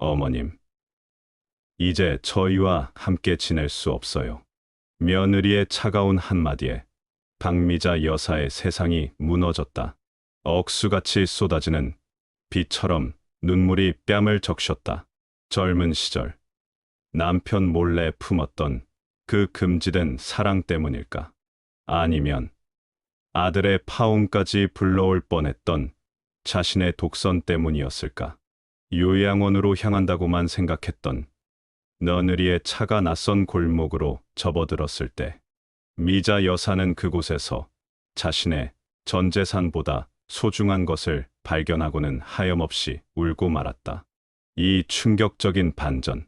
어머님, 이제 저희와 함께 지낼 수 없어요. 며느리의 차가운 한마디에 박미자 여사의 세상이 무너졌다. 억수같이 쏟아지는 비처럼 눈물이 뺨을 적셨다. 젊은 시절 남편 몰래 품었던 그 금지된 사랑 때문일까? 아니면 아들의 파혼까지 불러올 뻔했던 자신의 독선 때문이었을까? 요양원으로 향한다고만 생각했던 며느리의 차가 낯선 골목으로 접어들었을 때 미자 여사는 그곳에서 자신의 전 재산보다 소중한 것을 발견하고는 하염없이 울고 말았다. 이 충격적인 반전.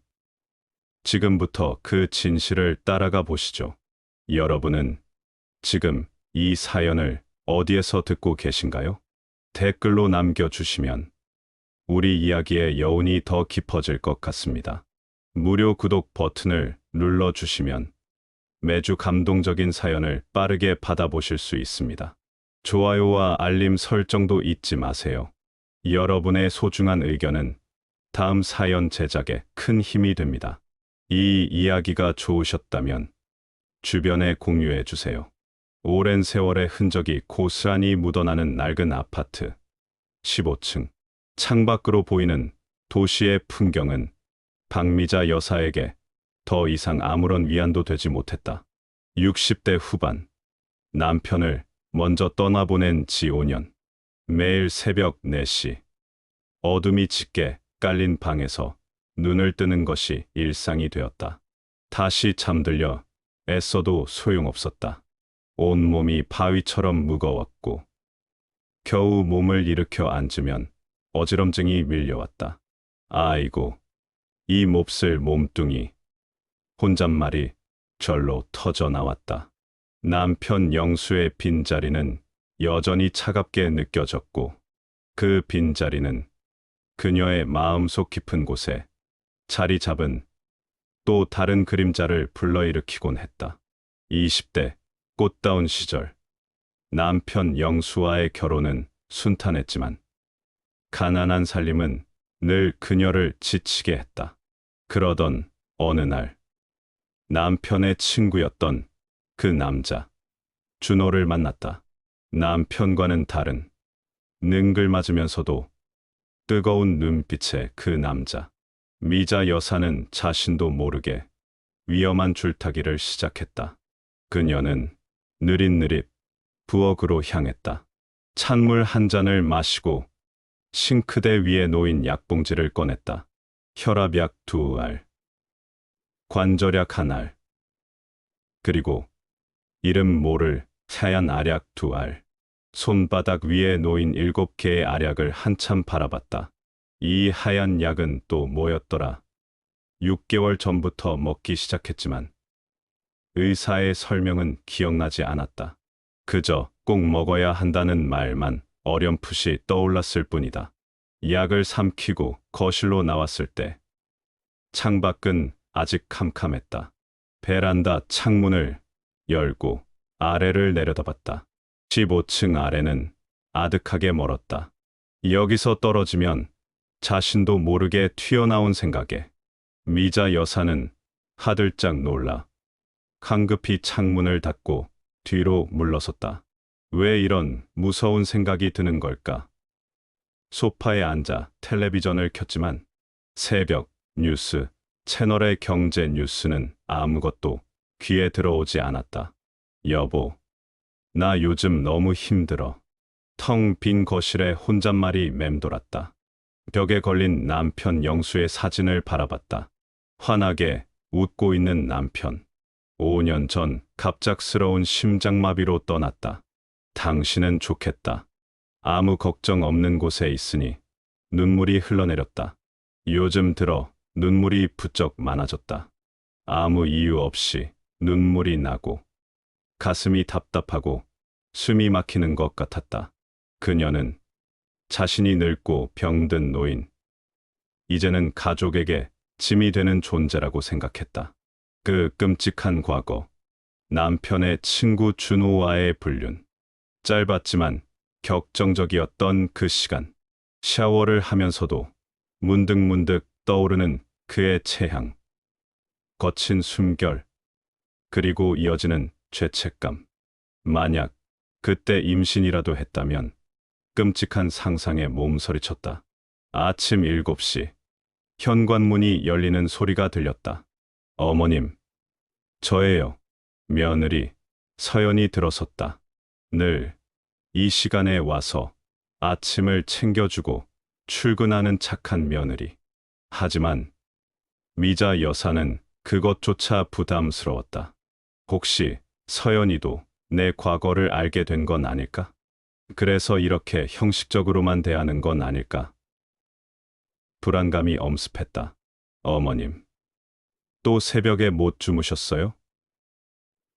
지금부터 그 진실을 따라가 보시죠. 여러분은 지금 이 사연을 어디에서 듣고 계신가요? 댓글로 남겨주시면 우리 이야기의 여운이 더 깊어질 것 같습니다. 무료 구독 버튼을 눌러주시면 매주 감동적인 사연을 빠르게 받아보실 수 있습니다. 좋아요와 알림 설정도 잊지 마세요. 여러분의 소중한 의견은 다음 사연 제작에 큰 힘이 됩니다. 이 이야기가 좋으셨다면 주변에 공유해 주세요. 오랜 세월의 흔적이 고스란히 묻어나는 낡은 아파트 15층. 창밖으로 보이는 도시의 풍경은 박미자 여사에게 더 이상 아무런 위안도 되지 못했다. 60대 후반, 남편을 먼저 떠나보낸 지 5년. 매일 새벽 4시, 어둠이 짙게 깔린 방에서 눈을 뜨는 것이 일상이 되었다. 다시 잠들려 애써도 소용없었다. 온몸이 바위처럼 무거웠고 겨우 몸을 일으켜 앉으면 어지럼증이 밀려왔다. 아이고, 이 몹쓸 몸뚱이. 혼잣말이 절로 터져 나왔다. 남편 영수의 빈자리는 여전히 차갑게 느껴졌고 그 빈자리는 그녀의 마음속 깊은 곳에 자리 잡은 또 다른 그림자를 불러일으키곤 했다. 20대 꽃다운 시절, 남편 영수와의 결혼은 순탄했지만 가난한 살림은 늘 그녀를 지치게 했다. 그러던 어느 날, 남편의 친구였던 그 남자, 준호를 만났다. 남편과는 다른, 능글맞으면서도 뜨거운 눈빛의 그 남자. 미자 여사는 자신도 모르게 위험한 줄타기를 시작했다. 그녀는 느릿느릿 부엌으로 향했다. 찬물 한 잔을 마시고 싱크대 위에 놓인 약봉지를 꺼냈다. 혈압약 2알, 관절약 1알, 그리고 이름 모를 하얀 알약 2알. 손바닥 위에 놓인 7개의 알약을 한참 바라봤다. 이 하얀 약은 또 뭐였더라? 6개월 전부터 먹기 시작했지만 의사의 설명은 기억나지 않았다. 그저 꼭 먹어야 한다는 말만 어렴풋이 떠올랐을 뿐이다. 약을 삼키고 거실로 나왔을 때 창밖은 아직 캄캄했다. 베란다 창문을 열고 아래를 내려다봤다. 15층 아래는 아득하게 멀었다. 여기서 떨어지면 자신도 모르게 튀어나온 생각에 미자 여사는 하들짝 놀라 황급히 창문을 닫고 뒤로 물러섰다. 왜 이런 무서운 생각이 드는 걸까? 소파에 앉아 텔레비전을 켰지만 새벽 뉴스 채널의 경제 뉴스는 아무것도 귀에 들어오지 않았다. 여보, 나 요즘 너무 힘들어. 텅 빈 거실에 혼잣말이 맴돌았다. 벽에 걸린 남편 영수의 사진을 바라봤다. 환하게 웃고 있는 남편. 5년 전 갑작스러운 심장마비로 떠났다. 당신은 좋겠다. 아무 걱정 없는 곳에 있으니 눈물이 흘러내렸다. 요즘 들어 눈물이 부쩍 많아졌다. 아무 이유 없이 눈물이 나고 가슴이 답답하고 숨이 막히는 것 같았다. 그녀는 자신이 늙고 병든 노인, 이제는 가족에게 짐이 되는 존재라고 생각했다. 그 끔찍한 과거, 남편의 친구 준호와의 불륜, 짧았지만 격정적이었던 그 시간, 샤워를 하면서도 문득문득 떠오르는 그의 체향, 거친 숨결, 그리고 이어지는 죄책감. 만약 그때 임신이라도 했다면 끔찍한 상상에 몸서리쳤다. 아침 7시 현관문이 열리는 소리가 들렸다. 어머님, 저예요. 며느리 서연이 들어섰다. 늘 이 시간에 와서 아침을 챙겨주고 출근하는 착한 며느리. 하지만 미자 여사는 그것조차 부담스러웠다. 혹시 서연이도 내 과거를 알게 된 건 아닐까? 그래서 이렇게 형식적으로만 대하는 건 아닐까? 불안감이 엄습했다. 어머님, 또 새벽에 못 주무셨어요?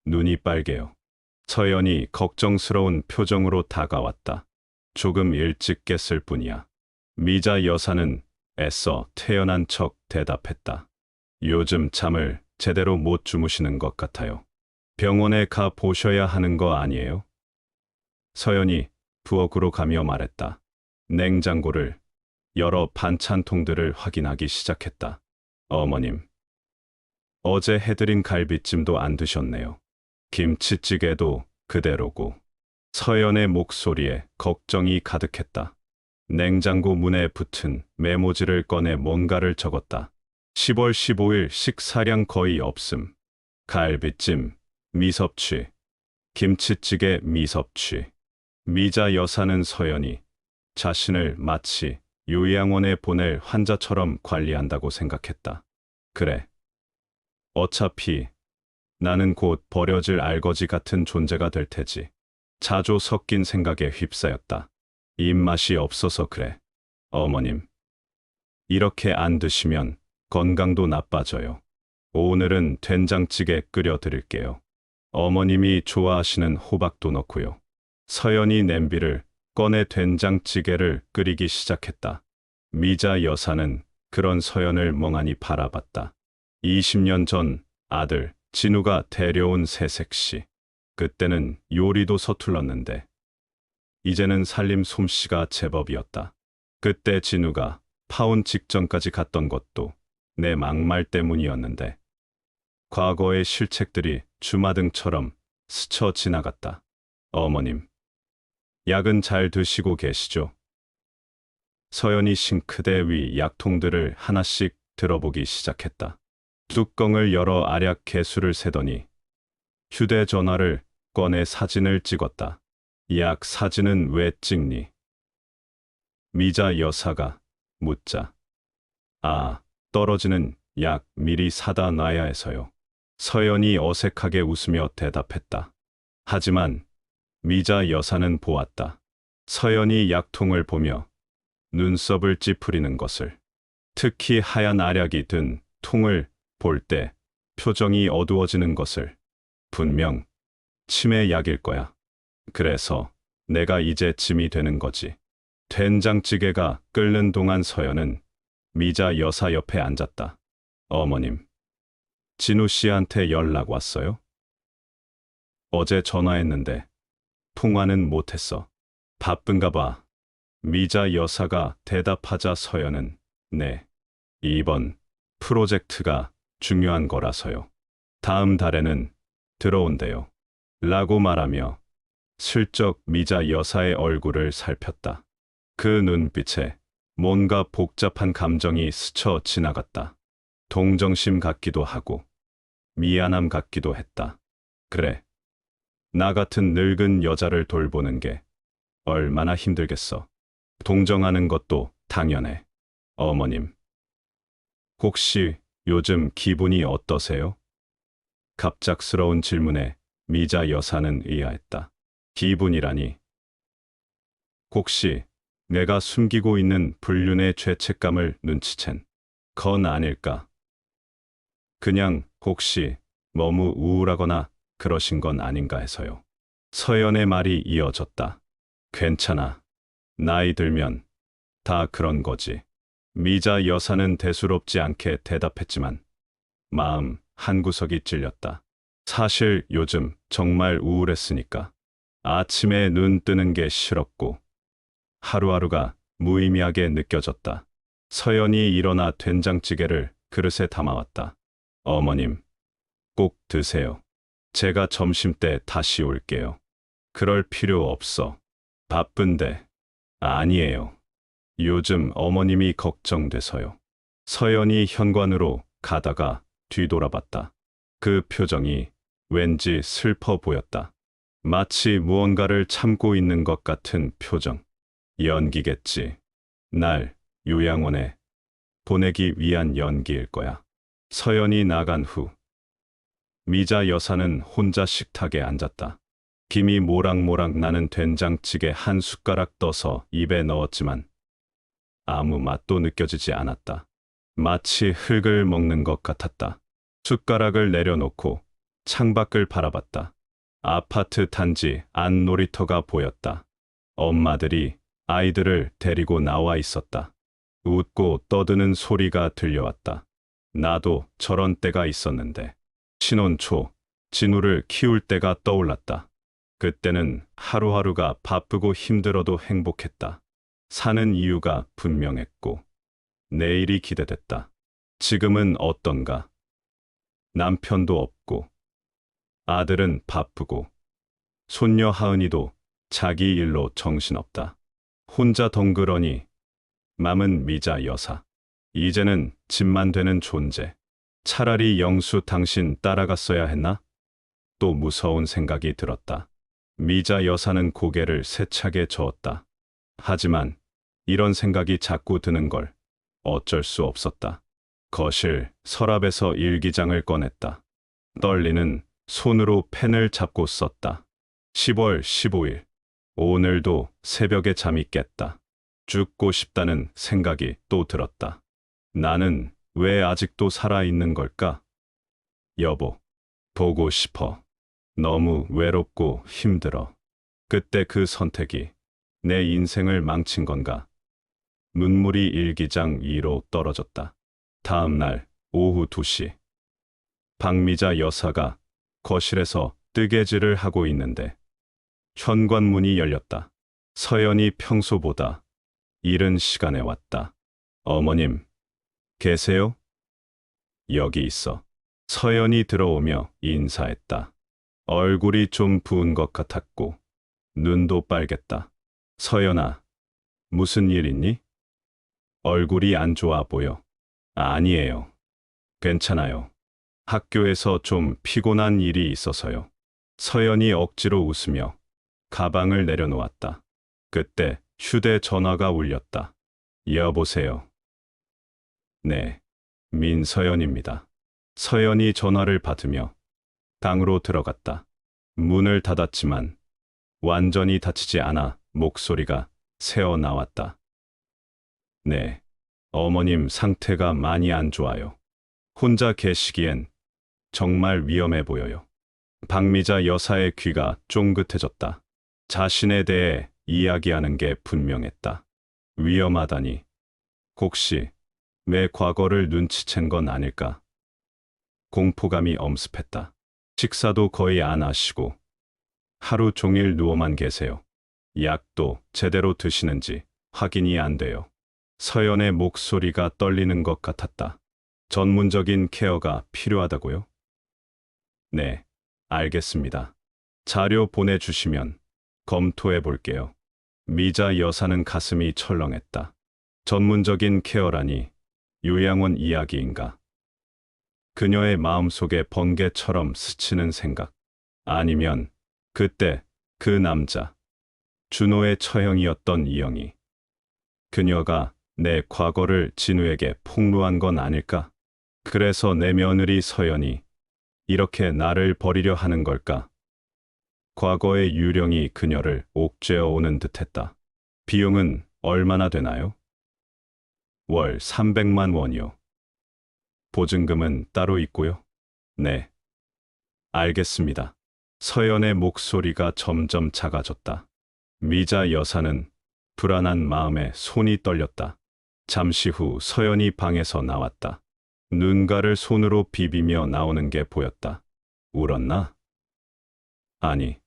눈이 빨개요. 서연이 걱정스러운 표정으로 다가왔다. 조금 일찍 깼을 뿐이야. 미자 여사는 애써 태연한 척 대답했다. 요즘 잠을 제대로 못 주무시는 것 같아요. 병원에 가 보셔야 하는 거 아니에요? 서연이 부엌으로 가며 말했다. 냉장고를 열어 반찬통들을 확인하기 시작했다. 어머님, 어제 해드린 갈비찜도 안 드셨네요. 김치찌개도 그대로고. 서연의 목소리에 걱정이 가득했다. 냉장고 문에 붙은 메모지를 꺼내 뭔가를 적었다. 10월 15일 식사량 거의 없음. 갈비찜, 미섭취. 김치찌개 미섭취. 미자 여사는 서연이 자신을 마치 요양원에 보낼 환자처럼 관리한다고 생각했다. 그래. 어차피 나는 곧 버려질 알거지 같은 존재가 될 테지. 자조 섞인 생각에 휩싸였다. 입맛이 없어서 그래. 어머님, 이렇게 안 드시면 건강도 나빠져요. 오늘은 된장찌개 끓여 드릴게요. 어머님이 좋아하시는 호박도 넣고요. 서연이 냄비를 꺼내 된장찌개를 끓이기 시작했다. 미자 여사는 그런 서연을 멍하니 바라봤다. 20년 전 아들 진우가 데려온 새색시. 그때는 요리도 서툴렀는데 이제는 살림 솜씨가 제법이었다. 그때 진우가 파혼 직전까지 갔던 것도 내 막말 때문이었는데 과거의 실책들이 주마등처럼 스쳐 지나갔다. 어머님, 약은 잘 드시고 계시죠? 서연이 싱크대 위 약통들을 하나씩 들어보기 시작했다. 뚜껑을 열어 알약 개수를 세더니 휴대전화를 꺼내 사진을 찍었다. 약 사진은 왜 찍니? 미자 여사가 묻자. 아, 떨어지는 약 미리 사다 놔야 해서요. 서연이 어색하게 웃으며 대답했다. 하지만 미자 여사는 보았다. 서연이 약통을 보며 눈썹을 찌푸리는 것을. 특히 하얀 알약이 든 통을 볼 때 표정이 어두워지는 것을. 분명 치매 약일 거야. 그래서 내가 이제 짐이 되는 거지. 된장찌개가 끓는 동안 서연은 미자 여사 옆에 앉았다. 어머님, 진우 씨한테 연락 왔어요? 어제 전화했는데 통화는 못했어. 바쁜가 봐. 미자 여사가 대답하자 서연은 네, 이번 프로젝트가 중요한 거라서요. 다음 달에는 들어온대요. 라고 말하며 슬쩍 미자 여사의 얼굴을 살폈다. 그 눈빛에 뭔가 복잡한 감정이 스쳐 지나갔다. 동정심 같기도 하고 미안함 같기도 했다. 그래, 나 같은 늙은 여자를 돌보는 게 얼마나 힘들겠어. 동정하는 것도 당연해. 어머님, 혹시 요즘 기분이 어떠세요? 갑작스러운 질문에 미자 여사는 의아했다. 기분이라니. 혹시 내가 숨기고 있는 불륜의 죄책감을 눈치챈 건 아닐까? 그냥 혹시 너무 우울하거나 그러신 건 아닌가 해서요. 서연의 말이 이어졌다. 괜찮아. 나이 들면 다 그런 거지. 미자 여사는 대수롭지 않게 대답했지만 마음 한구석이 찔렸다. 사실 요즘 정말 우울했으니까. 아침에 눈 뜨는 게 싫었고 하루하루가 무의미하게 느껴졌다. 서연이 일어나 된장찌개를 그릇에 담아왔다. 어머님, 꼭 드세요. 제가 점심때 다시 올게요. 그럴 필요 없어. 바쁜데. 아니에요. 요즘 어머님이 걱정돼서요. 서연이 현관으로 가다가 뒤돌아봤다. 그 표정이 왠지 슬퍼 보였다. 마치 무언가를 참고 있는 것 같은 표정. 연기겠지. 날 요양원에 보내기 위한 연기일 거야. 서연이 나간 후 미자 여사는 혼자 식탁에 앉았다. 김이 모락모락 나는 된장찌개 한 숟가락 떠서 입에 넣었지만 아무 맛도 느껴지지 않았다. 마치 흙을 먹는 것 같았다. 숟가락을 내려놓고 창밖을 바라봤다. 아파트 단지 안 놀이터가 보였다. 엄마들이 아이들을 데리고 나와 있었다. 웃고 떠드는 소리가 들려왔다. 나도 저런 때가 있었는데. 신혼 초 진우를 키울 때가 떠올랐다. 그때는 하루하루가 바쁘고 힘들어도 행복했다. 사는 이유가 분명했고 내일이 기대됐다. 지금은 어떤가? 남편도 없고 아들은 바쁘고 손녀 하은이도 자기 일로 정신없다. 혼자 덩그러니 맘은 미자 여사. 이제는 집만 되는 존재. 차라리 영수 당신 따라갔어야 했나? 또 무서운 생각이 들었다. 미자 여사는 고개를 세차게 저었다. 하지만 이런 생각이 자꾸 드는 걸 어쩔 수 없었다. 거실 서랍에서 일기장을 꺼냈다. 떨리는 손으로 펜을 잡고 썼다. 10월 15일. 오늘도 새벽에 잠이 깼다. 죽고 싶다는 생각이 또 들었다. 나는 왜 아직도 살아있는 걸까? 여보, 보고 싶어. 너무 외롭고 힘들어. 그때 그 선택이 내 인생을 망친 건가? 눈물이 일기장 위로 떨어졌다. 다음 날 오후 2시. 박미자 여사가 거실에서 뜨개질을 하고 있는데 현관문이 열렸다. 서연이 평소보다 이른 시간에 왔다. 어머님, 계세요? 여기 있어. 서연이 들어오며 인사했다. 얼굴이 좀 부은 것 같았고 눈도 빨갰다. 서연아, 무슨 일 있니? 얼굴이 안 좋아 보여. 아니에요. 괜찮아요. 학교에서 좀 피곤한 일이 있어서요. 서연이 억지로 웃으며 가방을 내려놓았다. 그때 휴대전화가 울렸다. 여보세요. 네, 민서연입니다. 서연이 전화를 받으며 방으로 들어갔다. 문을 닫았지만 완전히 닫히지 않아 목소리가 새어 나왔다. 네, 어머님 상태가 많이 안 좋아요. 혼자 계시기엔 정말 위험해 보여요. 박미자 여사의 귀가 쫑긋해졌다. 자신에 대해 이야기하는 게 분명했다. 위험하다니. 혹시 내 과거를 눈치챈 건 아닐까? 공포감이 엄습했다. 식사도 거의 안 하시고 하루 종일 누워만 계세요. 약도 제대로 드시는지 확인이 안 돼요. 서연의 목소리가 떨리는 것 같았다. 전문적인 케어가 필요하다고요? 네, 알겠습니다. 자료 보내주시면 검토해 볼게요. 미자 여사는 가슴이 철렁했다. 전문적인 케어라니 요양원 이야기인가? 그녀의 마음속에 번개처럼 스치는 생각. 아니면 그때 그 남자, 준호의 처형이었던 이영이. 그녀가 내 과거를 진우에게 폭로한 건 아닐까? 그래서 내 며느리 서연이 이렇게 나를 버리려 하는 걸까? 과거의 유령이 그녀를 옥죄어 오는 듯했다. 비용은 얼마나 되나요? 월 300만 원이요. 보증금은 따로 있고요. 네, 알겠습니다. 서연의 목소리가 점점 작아졌다. 미자 여사는 불안한 마음에 손이 떨렸다. 잠시 후 서연이 방에서 나왔다. 눈가를 손으로 비비며 나오는 게 보였다. 울었나? 아니,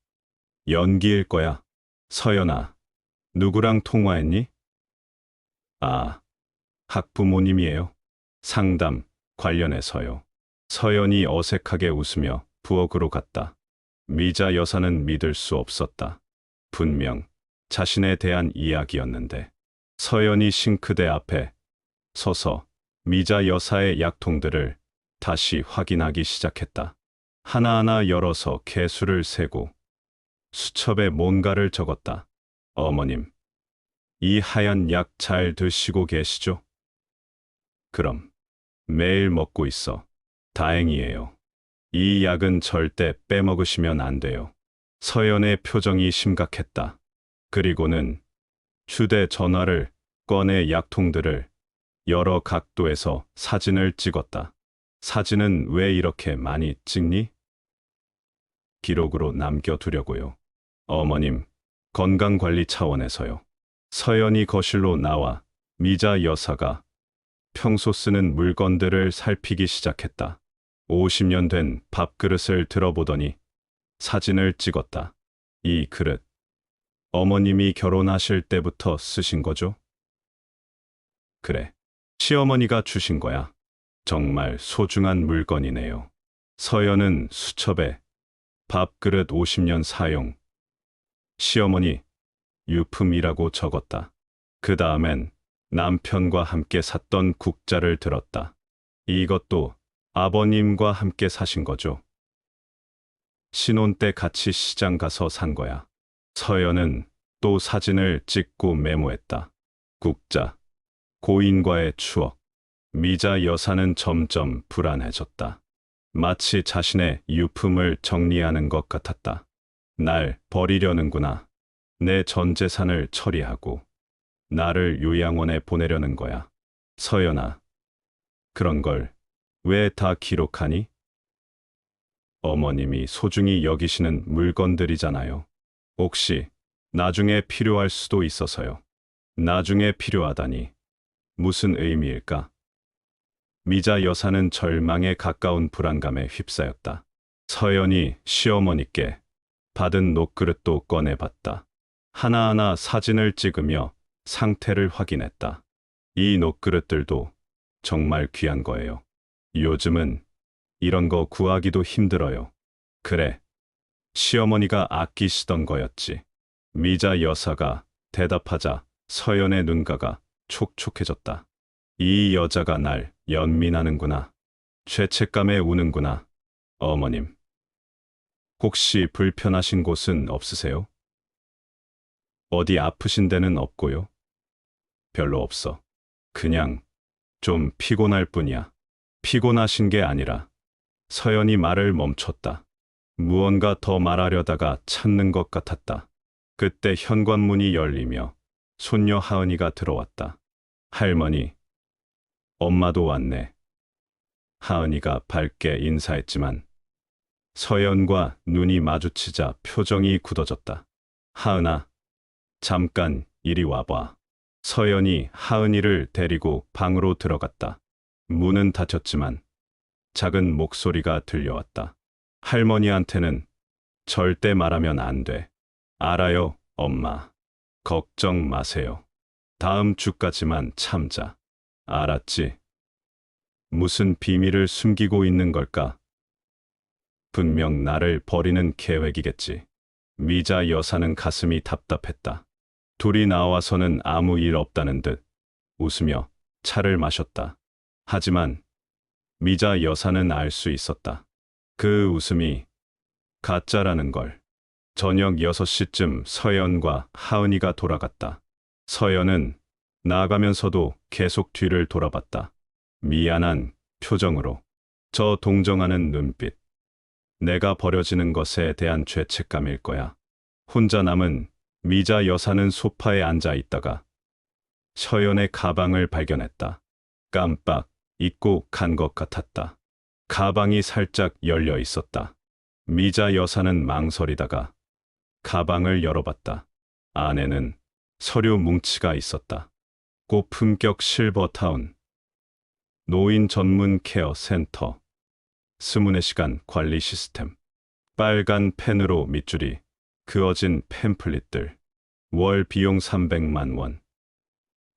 연기일 거야. 서연아, 누구랑 통화했니? 아, 학부모님이에요. 상담 관련해서요. 서연이 어색하게 웃으며 부엌으로 갔다. 미자 여사는 믿을 수 없었다. 분명 자신에 대한 이야기였는데. 서연이 싱크대 앞에 서서 미자 여사의 약통들을 다시 확인하기 시작했다. 하나하나 열어서 개수를 세고 수첩에 뭔가를 적었다. 어머님, 이 하얀 약 잘 드시고 계시죠? 그럼 매일 먹고 있어. 다행이에요. 이 약은 절대 빼먹으시면 안 돼요. 서연의 표정이 심각했다. 그리고는 휴대전화를 꺼내 약통들을 여러 각도에서 사진을 찍었다. 사진은 왜 이렇게 많이 찍니? 기록으로 남겨두려고요. 어머님, 건강관리 차원에서요. 서연이 거실로 나와 미자 여사가 평소 쓰는 물건들을 살피기 시작했다. 50년 된 밥그릇을 들어보더니 사진을 찍었다. 이 그릇, 어머님이 결혼하실 때부터 쓰신 거죠? 그래, 시어머니가 주신 거야. 정말 소중한 물건이네요. 서연은 수첩에 밥그릇 50년 사용, 시어머니, 유품이라고 적었다. 그 다음엔 남편과 함께 샀던 국자를 들었다. 이것도 아버님과 함께 사신 거죠? 신혼 때 같이 시장 가서 산 거야. 서연은 또 사진을 찍고 메모했다. 국자, 고인과의 추억. 미자 여사는 점점 불안해졌다. 마치 자신의 유품을 정리하는 것 같았다. 날 버리려는구나. 내 전 재산을 처리하고 나를 요양원에 보내려는 거야. 서연아, 그런 걸 왜 다 기록하니? 어머님이 소중히 여기시는 물건들이잖아요. 혹시 나중에 필요할 수도 있어서요. 나중에 필요하다니 무슨 의미일까? 미자 여사는 절망에 가까운 불안감에 휩싸였다. 서연이 시어머니께 받은 녹그릇도 꺼내봤다. 하나하나 사진을 찍으며 상태를 확인했다. 이 녹그릇들도 정말 귀한 거예요. 요즘은 이런 거 구하기도 힘들어요. 그래, 시어머니가 아끼시던 거였지. 미자 여사가 대답하자 서연의 눈가가 촉촉해졌다. 이 여자가 날 연민하는구나. 죄책감에 우는구나. 어머님, 혹시 불편하신 곳은 없으세요? 어디 아프신 데는 없고요? 별로 없어. 그냥 좀 피곤할 뿐이야. 피곤하신 게 아니라. 서연이 말을 멈췄다. 무언가 더 말하려다가 참는 것 같았다. 그때 현관문이 열리며 손녀 하은이가 들어왔다. 할머니, 엄마도 왔네. 하은이가 밝게 인사했지만 서연과 눈이 마주치자 표정이 굳어졌다. 하은아, 잠깐 이리 와봐. 서연이 하은이를 데리고 방으로 들어갔다. 문은 닫혔지만 작은 목소리가 들려왔다. 할머니한테는 절대 말하면 안 돼. 알아요, 엄마. 걱정 마세요. 다음 주까지만 참자. 알았지? 무슨 비밀을 숨기고 있는 걸까? 분명 나를 버리는 계획이겠지. 미자 여사는 가슴이 답답했다. 둘이 나와서는 아무 일 없다는 듯 웃으며 차를 마셨다. 하지만 미자 여사는 알 수 있었다. 그 웃음이 가짜라는 걸. 저녁 6시쯤 서연과 하은이가 돌아갔다. 서연은 나아가면서도 계속 뒤를 돌아봤다. 미안한 표정으로. 저 동정하는 눈빛. 내가 버려지는 것에 대한 죄책감일 거야. 혼자 남은 미자 여사는 소파에 앉아 있다가 서연의 가방을 발견했다. 깜빡 잊고 간 것 같았다. 가방이 살짝 열려 있었다. 미자 여사는 망설이다가 가방을 열어봤다. 안에는 서류 뭉치가 있었다. 고품격 실버타운, 노인 전문 케어 센터, 24시간 관리 시스템, 빨간 펜으로 밑줄이 그어진 팸플릿들, 월 비용 300만 원.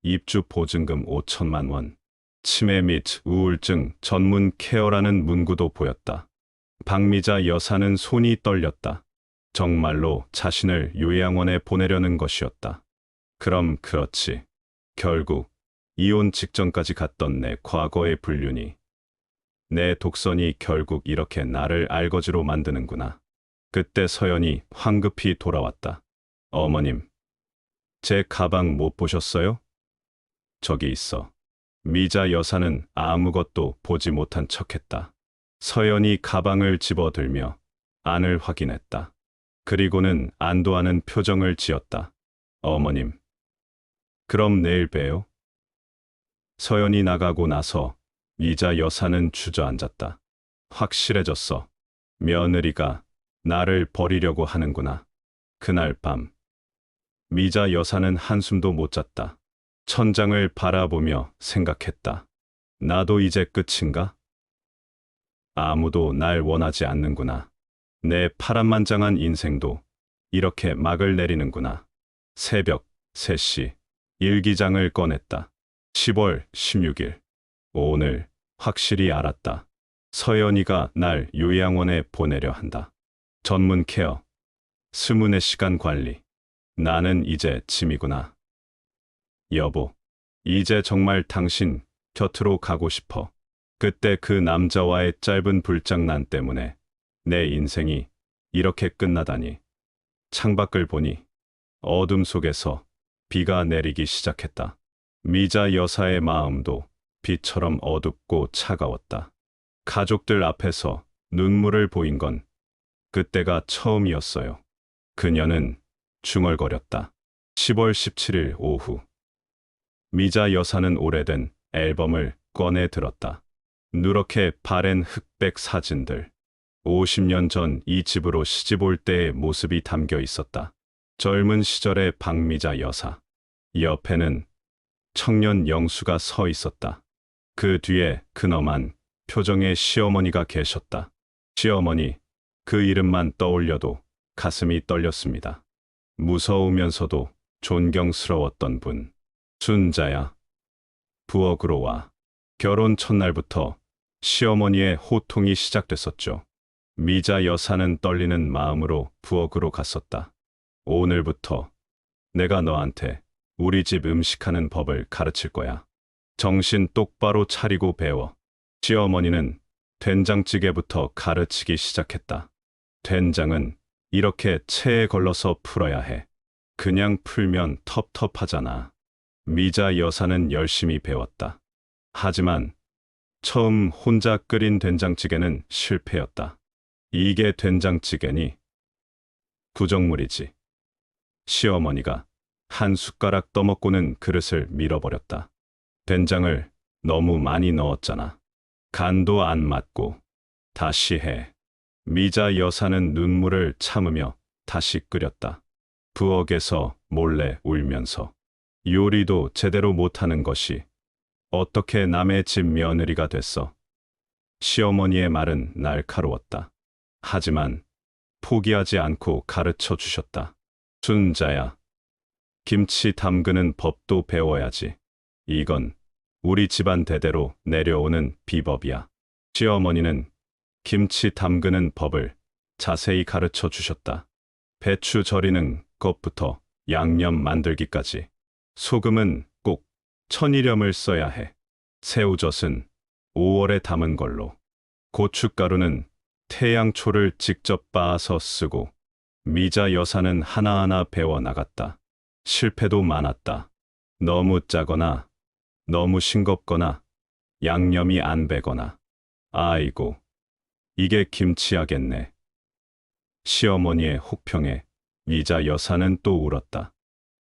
입주 보증금 5천만 원, 치매 및 우울증 전문 케어라는 문구도 보였다. 박미자 여사는 손이 떨렸다. 정말로 자신을 요양원에 보내려는 것이었다. 그럼 그렇지. 결국 이혼 직전까지 갔던 내 과거의 불륜이, 내 독선이 결국 이렇게 나를 알거지로 만드는구나. 그때 서연이 황급히 돌아왔다. 어머님, 제 가방 못 보셨어요? 저기 있어. 미자 여사는 아무것도 보지 못한 척했다. 서연이 가방을 집어들며 안을 확인했다. 그리고는 안도하는 표정을 지었다. 어머님, 그럼 내일 봬요. 서연이 나가고 나서 미자 여사는 주저앉았다. 확실해졌어. 며느리가 나를 버리려고 하는구나. 그날 밤, 미자 여사는 한숨도 못 잤다. 천장을 바라보며 생각했다. 나도 이제 끝인가? 아무도 날 원하지 않는구나. 내 파란만장한 인생도 이렇게 막을 내리는구나. 새벽 3시 일기장을 꺼냈다. 10월 16일. 오늘 확실히 알았다. 서연이가 날 요양원에 보내려 한다. 전문 케어, 24시간 관리. 나는 이제 짐이구나. 여보, 이제 정말 당신 곁으로 가고 싶어. 그때 그 남자와의 짧은 불장난 때문에 내 인생이 이렇게 끝나다니. 창밖을 보니 어둠 속에서 비가 내리기 시작했다. 미자 여사의 마음도 비처럼 어둡고 차가웠다. 가족들 앞에서 눈물을 보인 건 그때가 처음이었어요. 그녀는 중얼거렸다. 10월 17일 오후. 미자 여사는 오래된 앨범을 꺼내 들었다. 누렇게 바랜 흑백 사진들. 50년 전 이 집으로 시집 올 때의 모습이 담겨 있었다. 젊은 시절의 박미자 여사. 옆에는 청년 영수가 서 있었다. 그 뒤에 근엄한 표정의 시어머니가 계셨다. 시어머니, 그 이름만 떠올려도 가슴이 떨렸습니다. 무서우면서도 존경스러웠던 분. 순자야, 부엌으로 와. 결혼 첫날부터 시어머니의 호통이 시작됐었죠. 미자 여사는 떨리는 마음으로 부엌으로 갔었다. 오늘부터 내가 너한테 우리 집 음식하는 법을 가르칠 거야. 정신 똑바로 차리고 배워. 시어머니는 된장찌개부터 가르치기 시작했다. 된장은 이렇게 체에 걸러서 풀어야 해. 그냥 풀면 텁텁하잖아. 미자 여사는 열심히 배웠다. 하지만 처음 혼자 끓인 된장찌개는 실패였다. 이게 된장찌개니? 구정물이지. 시어머니가 한 숟가락 떠먹고는 그릇을 밀어버렸다. 된장을 너무 많이 넣었잖아. 간도 안 맞고. 다시 해. 미자 여사는 눈물을 참으며 다시 끓였다. 부엌에서 몰래 울면서. 요리도 제대로 못하는 것이 어떻게 남의 집 며느리가 됐어? 시어머니의 말은 날카로웠다. 하지만 포기하지 않고 가르쳐 주셨다. 순자야, 김치 담그는 법도 배워야지. 이건 우리 집안 대대로 내려오는 비법이야. 시어머니는 김치 담그는 법을 자세히 가르쳐 주셨다. 배추 절이는 것부터 양념 만들기까지. 소금은 꼭 천일염을 써야 해. 새우젓은 5월에 담은 걸로. 고춧가루는 태양초를 직접 빻아서 쓰고. 미자 여사는 하나하나 배워나갔다. 실패도 많았다. 너무 짜거나 너무 싱겁거나 양념이 안 배거나. 아이고, 이게 김치야겠네. 시어머니의 혹평에 미자 여사는 또 울었다.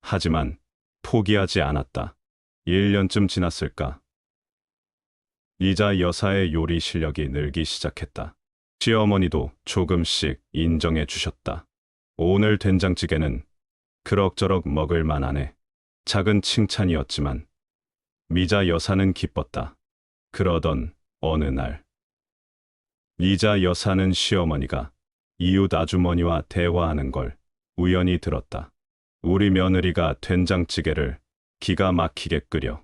하지만 포기하지 않았다. 1년쯤 지났을까. 미자 여사의 요리 실력이 늘기 시작했다. 시어머니도 조금씩 인정해 주셨다. 오늘 된장찌개는 그럭저럭 먹을 만하네. 작은 칭찬이었지만 미자 여사는 기뻤다. 그러던 어느 날, 미자 여사는 시어머니가 이웃 아주머니와 대화하는 걸 우연히 들었다. 우리 며느리가 된장찌개를 기가 막히게 끓여.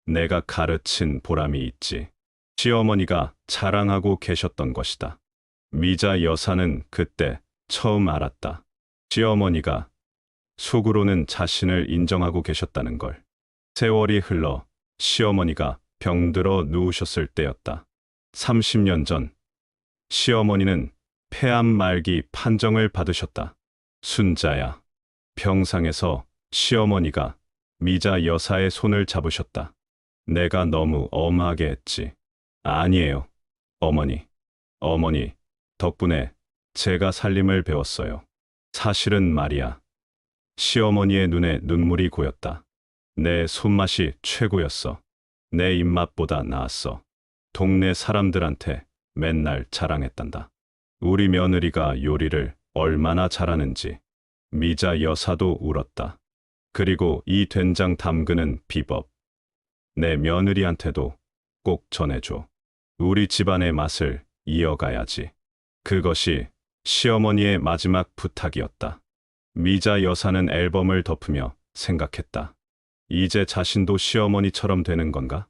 내가 가르친 보람이 있지. 시어머니가 자랑하고 계셨던 것이다. 미자 여사는 그때 처음 알았다. 시어머니가 속으로는 자신을 인정하고 계셨다는 걸. 세월이 흘러 시어머니가 병들어 누우셨을 때였다. 30년 전 시어머니는 폐암 말기 판정을 받으셨다. 순자야. 병상에서 시어머니가 미자 여사의 손을 잡으셨다. 내가 너무 엄하게 했지. 아니에요. 어머니. 어머니 덕분에 제가 살림을 배웠어요. 사실은 말이야. 시어머니의 눈에 눈물이 고였다. 내 손맛이 최고였어. 내 입맛보다 나았어. 동네 사람들한테 맨날 자랑했단다. 우리 며느리가 요리를 얼마나 잘하는지. 미자 여사도 울었다. 그리고 이 된장 담그는 비법. 내 며느리한테도 꼭 전해줘. 우리 집안의 맛을 이어가야지. 그것이 시어머니의 마지막 부탁이었다. 미자 여사는 앨범을 덮으며 생각했다. 이제 자신도 시어머니처럼 되는 건가?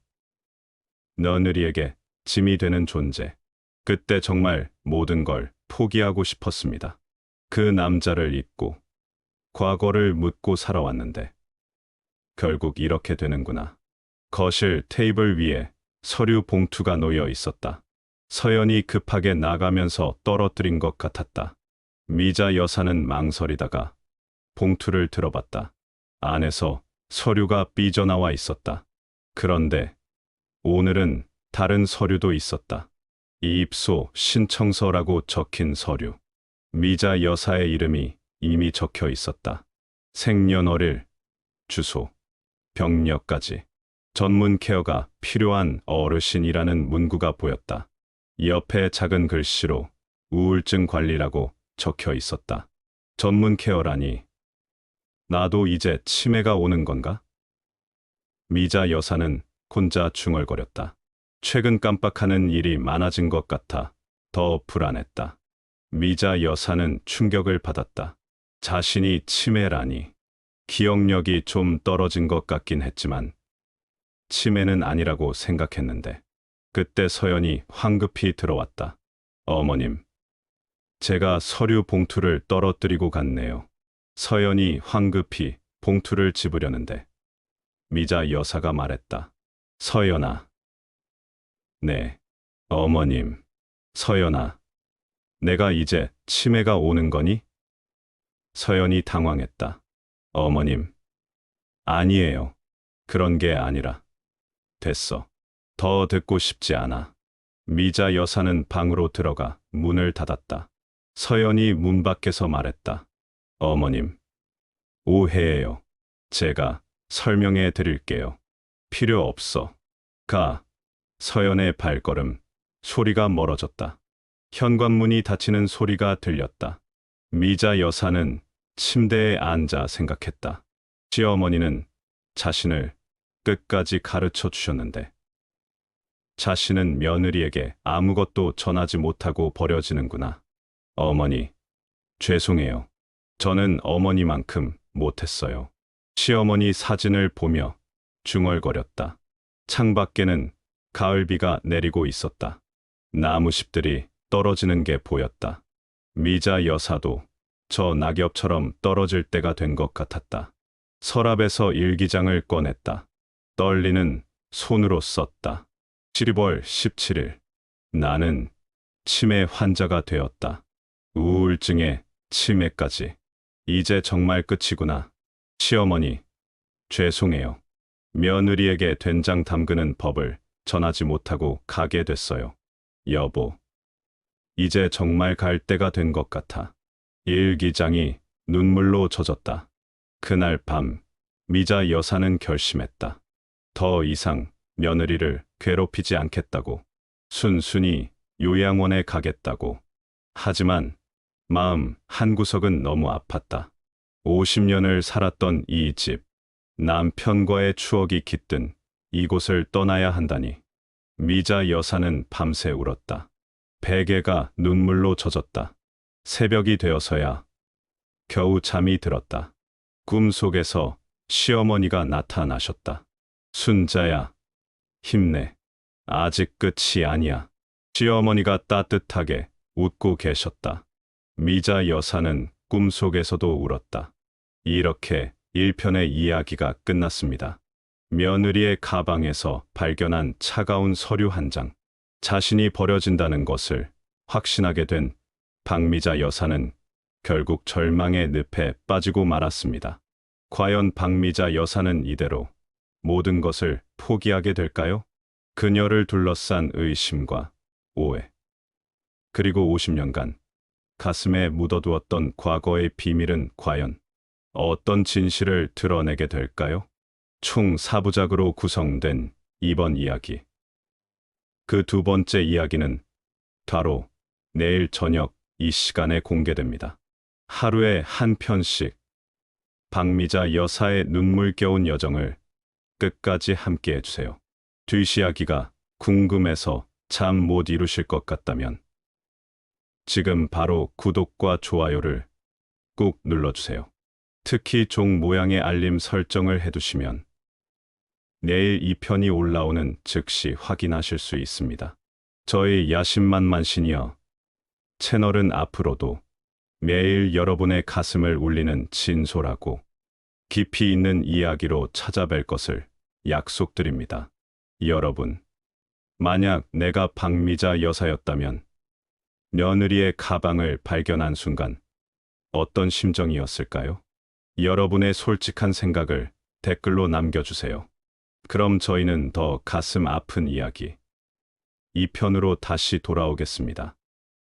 며느리에게 짐이 되는 존재. 그때 정말 모든 걸 포기하고 싶었습니다. 그 남자를 잊고 과거를 묻고 살아왔는데 결국 이렇게 되는구나. 거실 테이블 위에 서류 봉투가 놓여 있었다. 서연이 급하게 나가면서 떨어뜨린 것 같았다. 미자 여사는 망설이다가 봉투를 들어봤다. 안에서 서류가 삐져나와 있었다. 그런데 오늘은 다른 서류도 있었다. 이입소 신청서라고 적힌 서류. 미자 여사의 이름이 이미 적혀 있었다. 생년월일, 주소, 병력까지. 전문 케어가 필요한 어르신이라는 문구가 보였다. 옆에 작은 글씨로 우울증 관리라고 적혀 있었다. 전문 케어라니. 나도 이제 치매가 오는 건가? 미자 여사는 혼자 중얼거렸다. 최근 깜빡하는 일이 많아진 것 같아 더 불안했다. 미자 여사는 충격을 받았다. 자신이 치매라니. 기억력이 좀 떨어진 것 같긴 했지만 치매는 아니라고 생각했는데 그때 서연이 황급히 들어왔다. 어머님, 제가 서류 봉투를 떨어뜨리고 갔네요. 서연이 황급히 봉투를 집으려는데 미자 여사가 말했다. 서연아. 네, 어머님. 서연아, 내가 이제 치매가 오는 거니? 서연이 당황했다. 어머님, 아니에요. 그런 게 아니라. 됐어. 더 듣고 싶지 않아. 미자 여사는 방으로 들어가 문을 닫았다. 서연이 문 밖에서 말했다. 어머님, 오해해요. 제가 설명해 드릴게요. 필요 없어. 가. 서연의 발걸음, 소리가 멀어졌다. 현관문이 닫히는 소리가 들렸다. 미자 여사는 침대에 앉아 생각했다. 시어머니는 자신을 끝까지 가르쳐 주셨는데 자신은 며느리에게 아무것도 전하지 못하고 버려지는구나. 어머니, 죄송해요. 저는 어머니만큼 못했어요. 시어머니 사진을 보며 중얼거렸다. 창밖에는 가을비가 내리고 있었다. 나무잎들이 떨어지는 게 보였다. 미자 여사도 저 낙엽처럼 떨어질 때가 된 것 같았다. 서랍에서 일기장을 꺼냈다. 떨리는 손으로 썼다. 12월 17일. 나는 치매 환자가 되었다. 우울증에 치매까지. 이제 정말 끝이구나. 시어머니, 죄송해요. 며느리에게 된장 담그는 법을 전하지 못하고 가게 됐어요. 여보, 이제 정말 갈 때가 된 것 같아. 일기장이 눈물로 젖었다. 그날 밤, 미자 여사는 결심했다. 더 이상 며느리를 괴롭히지 않겠다고. 순순히 요양원에 가겠다고. 하지만 마음 한구석은 너무 아팠다. 50년을 살았던 이 집, 남편과의 추억이 깃든 이곳을 떠나야 한다니. 미자 여사는 밤새 울었다. 베개가 눈물로 젖었다. 새벽이 되어서야 겨우 잠이 들었다. 꿈속에서 시어머니가 나타나셨다. 순자야, 힘내. 아직 끝이 아니야. 시어머니가 따뜻하게 웃고 계셨다. 미자 여사는 꿈속에서도 울었다. 이렇게 1편의 이야기가 끝났습니다. 며느리의 가방에서 발견한 차가운 서류 한 장. 자신이 버려진다는 것을 확신하게 된 박미자 여사는 결국 절망의 늪에 빠지고 말았습니다. 과연 박미자 여사는 이대로 모든 것을 포기하게 될까요? 그녀를 둘러싼 의심과 오해, 그리고 50년간 가슴에 묻어두었던 과거의 비밀은 과연 어떤 진실을 드러내게 될까요? 총 4부작으로 구성된 이번 이야기. 그 두 번째 이야기는 바로 내일 저녁 이 시간에 공개됩니다. 하루에 한 편씩 박미자 여사의 눈물겨운 여정을 끝까지 함께 해주세요. 뒷이야기가 궁금해서 잠 못 이루실 것 같다면 지금 바로 구독과 좋아요를 꾹 눌러주세요. 특히 종 모양의 알림 설정을 해두시면 내일 2편이 올라오는 즉시 확인하실 수 있습니다. 저희 야심만만 시니어 채널은 앞으로도 매일 여러분의 가슴을 울리는 진솔하고 깊이 있는 이야기로 찾아뵐 것을 약속드립니다. 여러분, 만약 내가 박미자 여사였다면 며느리의 가방을 발견한 순간 어떤 심정이었을까요? 여러분의 솔직한 생각을 댓글로 남겨주세요. 그럼 저희는 더 가슴 아픈 이야기 2편으로 다시 돌아오겠습니다.